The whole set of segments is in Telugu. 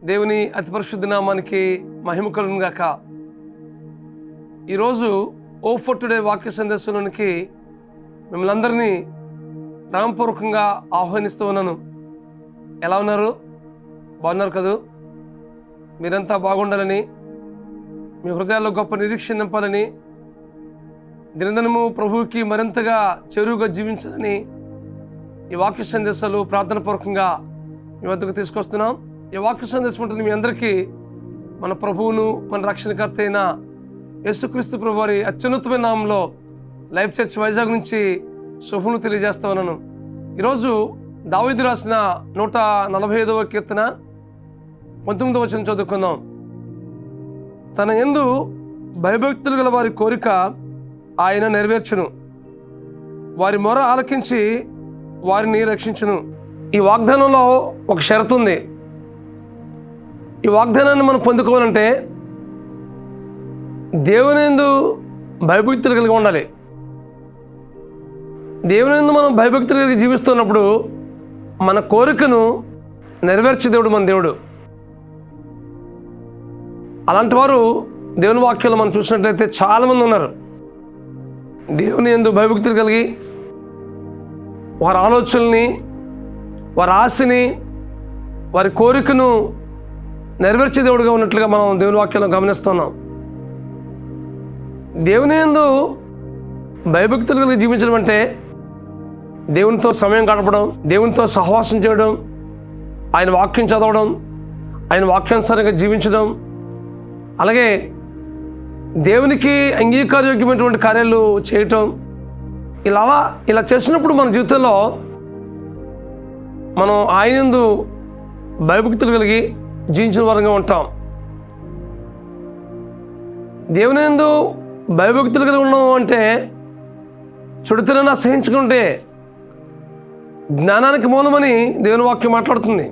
దేవుని అతి పరిశుద్ధ నామానికి మహిమ కలుగును గాక. ఈరోజు ఓ ఫర్ టుడే వాక్య సందేశంలోనికి మిమ్మల్ని అందరినీ ప్రేమపూర్వకంగా ఆహ్వానిస్తూ ఉన్నాను. ఎలా ఉన్నారు? బాగున్నారు కదూ? మీరంతా బాగుండాలని, మీ హృదయాల్లో గొప్ప నిరీక్షణ నింపాలని, దినదినము ప్రభువుకి మరింతగా చెరువుగా జీవించాలని ఈ వాక్య సందేశాలు ప్రార్థనాపూర్వకంగా మీ వద్దకు తీసుకొస్తున్నాం. ఈ వాక్య సందేశం ఉంటుంది మీ అందరికీ మన ప్రభువును, మన రక్షణకర్త అయిన యేసుక్రీస్తు ప్రభు వారి అత్యున్నతమైన నామంలో లైఫ్ చర్చ్ వైజాగ్ నుంచి శుభములు తెలియజేస్తా ఉన్నాను. ఈరోజు దావీదు రాసిన 145వ కీర్తన 19వ వచనం చదువుకుందాం. తన యందు భయభక్తులు గల వారి కోరిక ఆయన నెరవేర్చును, వారి మొర ఆలకించి వారిని రక్షించును. ఈ వాగ్దానంలో ఒక షరతు ఉంది. ఈ వాగ్దానాన్ని మనం పొందుకోవాలంటే దేవుని యందు భయభక్తులు కలిగి ఉండాలి. దేవుని యందు మనం భయభక్తులు కలిగి జీవిస్తున్నప్పుడు మన కోరికను నెరవేర్చే దేవుడు మన దేవుడు. అలాంటి వారు దేవుని వాక్యాలు మనం చూసినట్లయితే చాలామంది ఉన్నారు. దేవుని యందు భయభక్తులు కలిగి వారి ఆలోచనల్ని, వారి ఆశని, వారి కోరికను నెరవేర్చే దేవుడిగా ఉన్నట్లుగా మనం దేవుని వాక్యాలను గమనిస్తున్నాం. దేవుని యందు భయభక్తులు కలిగి జీవించడం అంటే దేవునితో సమయం గడపడం, దేవునితో సహవాసం చేయడం, ఆయన వాక్యం చదవడం, ఆయన వాక్యానుసారంగా జీవించడం, అలాగే దేవునికి అంగీకారయోగ్యమైనటువంటి కార్యాలు చేయటం. ఇలా చేసినప్పుడు మన జీవితంలో మనం ఆయన యందు భయభక్తులు కలిగి జీవించిన వారంగా ఉంటాం. దేవుని యందు భయభక్తులు కలిగి ఉన్నాం అంటే చుడితనాన్ని అసహించుకుంటే జ్ఞానానికి మూలమని దేవుని వాక్యం మాట్లాడుతుంది.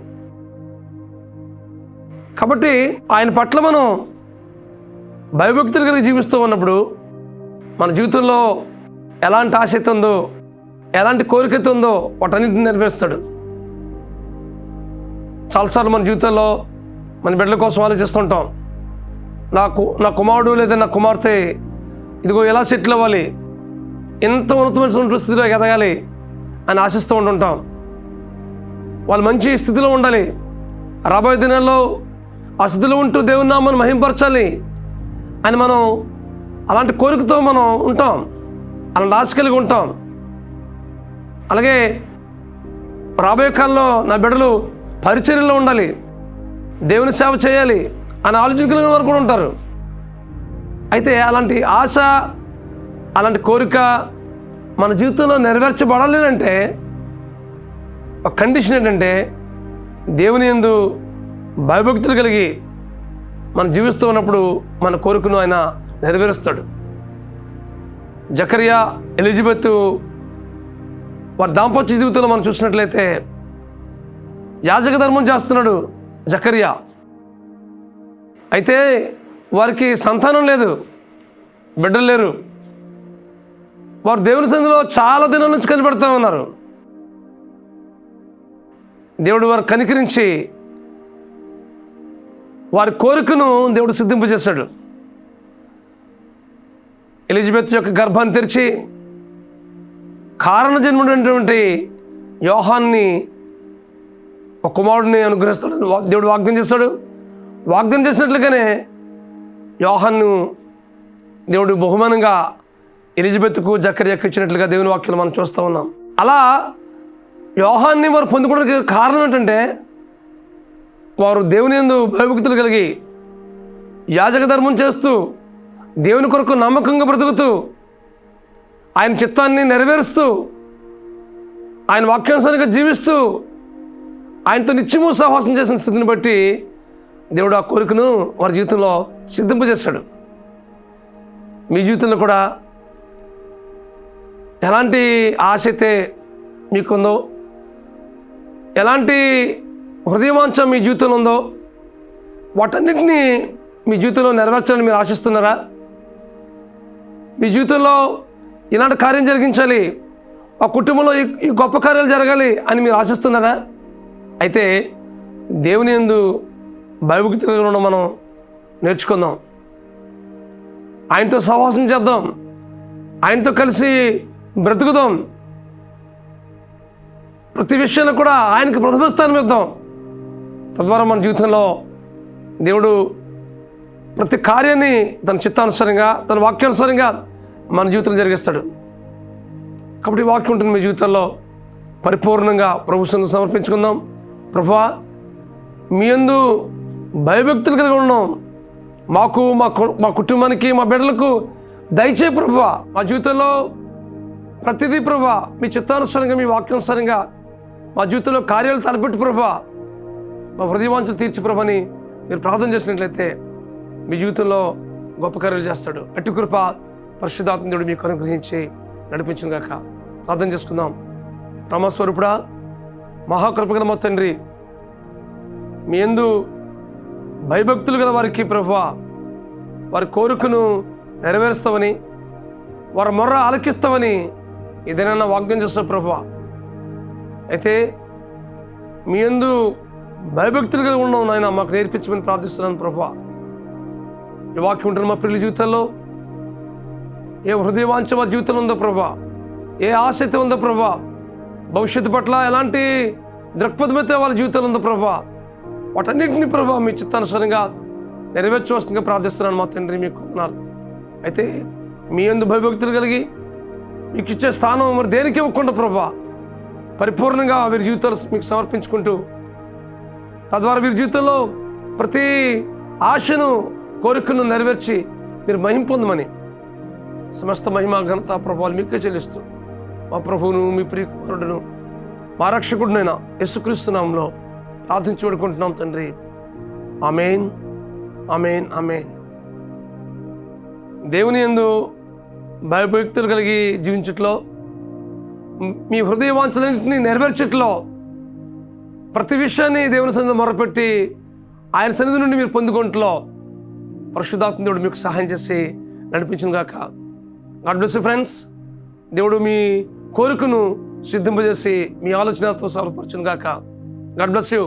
కాబట్టి ఆయన పట్ల మనం భయభక్తులు కలిగి జీవిస్తూ ఉన్నప్పుడు మన జీవితంలో ఎలాంటి ఆసక్తి ఉందో, ఎలాంటి కోరిక ఉందో వాటన్నిటిని నెరవేరుస్తాడు. చాలాసార్లు మన జీవితంలో మన బిడ్డల కోసం ఆలోచిస్తుంటాం. నా కుమారుడు లేదా నా కుమార్తె ఇదిగో ఎలా సెటిల్ అవ్వాలి, ఎంత ఉన్నతమైన స్థితిలో ఎదగాలి అని ఆశిస్తూ ఉంటుంటాం. వాళ్ళు మంచి స్థితిలో ఉండాలి, రాబోయే దినాల్లో ఆ స్థితిలో ఉంటూ దేవుని నామాన్ని మహింపరచాలి అని మనం అలాంటి కోరికతో మనం ఉంటాం, అలాంటి ఆశ కలిగి ఉంటాం. అలాగే రాబోయే కాలంలో నా బిడ్డలు పరిచర్యలో ఉండాలి, దేవుని సేవ చేయాలి అని ఆలోచన కలిగిన వారు కూడా ఉంటారు. అయితే అలాంటి ఆశ, అలాంటి కోరిక మన జీవితంలో నెరవేర్చబడాలి అంటే ఒక కండిషన్ ఏంటంటే దేవుని యందు భయభక్తులు కలిగి మనం జీవిస్తూ ఉన్నప్పుడు మన కోరికను ఆయన నెరవేరుస్తాడు. జకరియా, ఎలిజబెత్ వారి దాంపత్య జీవితంలో మనం చూసినట్లయితే యాజక ధర్మం చేస్తున్నాడు జకరియా. అయితే వారికి సంతానం లేదు, బిడ్డలు లేరు. వారు దేవుని సన్నిధిలో చాలా దినాల నుంచి కనిపెడతా ఉన్నారు. దేవుడు వారు కనికరించి వారి కోరికను దేవుడు సిద్ధింపజేశాడు. ఎలిజబెత్ యొక్క గర్భాన్ని తెరిచి కారణ జన్ముడైనటువంటి యోహాన్ని ఒక కుమారుడిని అనుగ్రహిస్తాడు. దేవుడు వాగ్దానం చేస్తాడు. వాగ్దానం చేసినట్లుగానే యోహాను దేవుడు బహుమానంగా ఎలిజబెత్కు, జకర్యాకు ఇచ్చినట్లుగా దేవుని వాక్యాలు మనం చూస్తూ ఉన్నాం. అలా యోహాన్ని వారు పొందుకోవడానికి కారణం ఏంటంటే వారు దేవుని యందు భయభక్తులు కలిగి యాజక ధర్మం చేస్తూ, దేవుని కొరకు నమ్మకంగా బ్రతుకుతూ, ఆయన చిత్తాన్ని నెరవేరుస్తూ, ఆయన వాక్యానుసారంగా జీవిస్తూ, ఆయనతో నిత్యము సహవాసం చేసిన స్థితిని బట్టి దేవుడు ఆ కోరికను వారి జీవితంలో సిద్ధింపజేస్తాడు. మీ జీవితంలో కూడా ఎలాంటి ఆశ అయితే మీకుందో, ఎలాంటి హృదయవాంఛ మీ జీవితంలో ఉందో వాటన్నిటినీ మీ జీవితంలో నెరవేర్చాలని మీరు ఆశిస్తున్నారా? మీ జీవితంలో ఇలాంటి కార్యం జరిగించాలి, ఆ కుటుంబంలో ఈ గొప్ప కార్యాలు జరగాలి అని మీరు ఆశిస్తున్నారా? అయితే దేవుని యందు భయభక్తులుగా మనం నేర్చుకుందాం. ఆయనతో సహవాసం చేద్దాం, ఆయనతో కలిసి బ్రతుకుదాం. ప్రతి విషయంలో కూడా ఆయనకు ప్రథమ స్థానం ఇద్దాం. తద్వారా మన జీవితంలో దేవుడు ప్రతి కార్యాన్ని తన చిత్తానుసారంగా, తన వాక్యానుసారంగా మన జీవితంలో జరిగిస్తాడు. కాబట్టి ఈ వాక్యం ఉంటుంది మీ జీవితంలో పరిపూర్ణంగా ప్రభు సన్నిధిలో సమర్పించుకుందాం. ప్రభువా, మీ యందు భయభక్తులు కలిగి ఉన్నాం. మాకు మా కుటుంబానికి, మా బిడ్డలకు దయచేయి ప్రభువా. మా జీవితంలో ప్రతిదీ ప్రభువా మీ చిత్తానుసారంగా, మీ వాక్యానుసారంగా మా జీవితంలో కార్యాలు తలపెట్టు ప్రభువా. మా హృదయవాంఛలు తీర్చి ప్రభు అని మీరు ప్రార్థన చేసినట్లయితే మీ జీవితంలో గొప్ప కార్యాలు చేస్తాడు. అట్టి కృప పరిశుద్ధాత్మదేవుడు మీకు అనుగ్రహించి నడిపించును గాక. ప్రార్థన చేసుకుందాం. రామస్వరూపుడా, మహాకృపగల మా తండ్రి, మీ యందు భయభక్తులు గల వారికి ప్రభువా వారి కోరికను నెరవేరుస్తామని, వారి మొర్ర ఆలకిస్తామని ఏదైనా వాగ్దానం చేస్తావు ప్రభువా. అయితే మీ యందు భయభక్తులు కలిగి ఉన్నాం నాయన, మాకు నేర్పించమని ప్రార్థిస్తున్నాను ప్రభువా. ఈ వాక్యం ఉంటుంది మా పిల్లల జీవితాల్లో ఏ హృదయవాంఛ మా జీవితంలో ఉందో ప్రభువా, ఏ ఆసక్తి ఉందో ప్రభువా, భవిష్యత్తు పట్ల ఎలాంటి దృక్పథమైతే వాళ్ళ జీవితంలో ఉందో ప్రభువా, వాటన్నింటినీ ప్రభువా మీ చిత్తానుసారంగా నెరవేర్చవలసిందిగా ప్రార్థిస్తున్నాను మా తండ్రి. మీకు వందనాలు. అయితే మీ యందు భయభక్తులు కలిగి మీకు ఇచ్చే స్థానం మరి దేనికి ఇవ్వకుండా ప్రభువా పరిపూర్ణంగా వీరి జీవితాలు మీకు సమర్పించుకుంటూ, తద్వారా వీరి జీవితంలో ప్రతి ఆశను, కోరికను నెరవేర్చి మీరు మహిమ పొందమని సమస్త మహిమ ఘనత ప్రభావాలు మీకే చెల్లిస్తూ మా ప్రభువును, మీ ప్రియకుమారుడును, మా రక్షకుడునైనా యేసుక్రీస్తు నామములో ప్రార్థించి వేడుకుంటున్నాం తండ్రి. ఆమేన్, ఆమేన్, ఆమేన్. దేవుని యందు భయభక్తులు కలిగి జీవించట్లో, మీ హృదయ వాంఛలన్నింటినీ నెరవేర్చట్లో, ప్రతి విషయాన్ని దేవుని సన్నిధిలో మొరపెట్టి ఆయన సన్నిధి నుండి మీరు పొందుకుంటలో పరిశుద్ధాత్మ దేవుడు మీకు సహాయం చేసి నడిపించును గాక. God bless you friends. దేవుడు మీ కోరికను సిద్ధింపజేసి మీ ఆలోచనతో సఫలపరచును గాక. God bless you.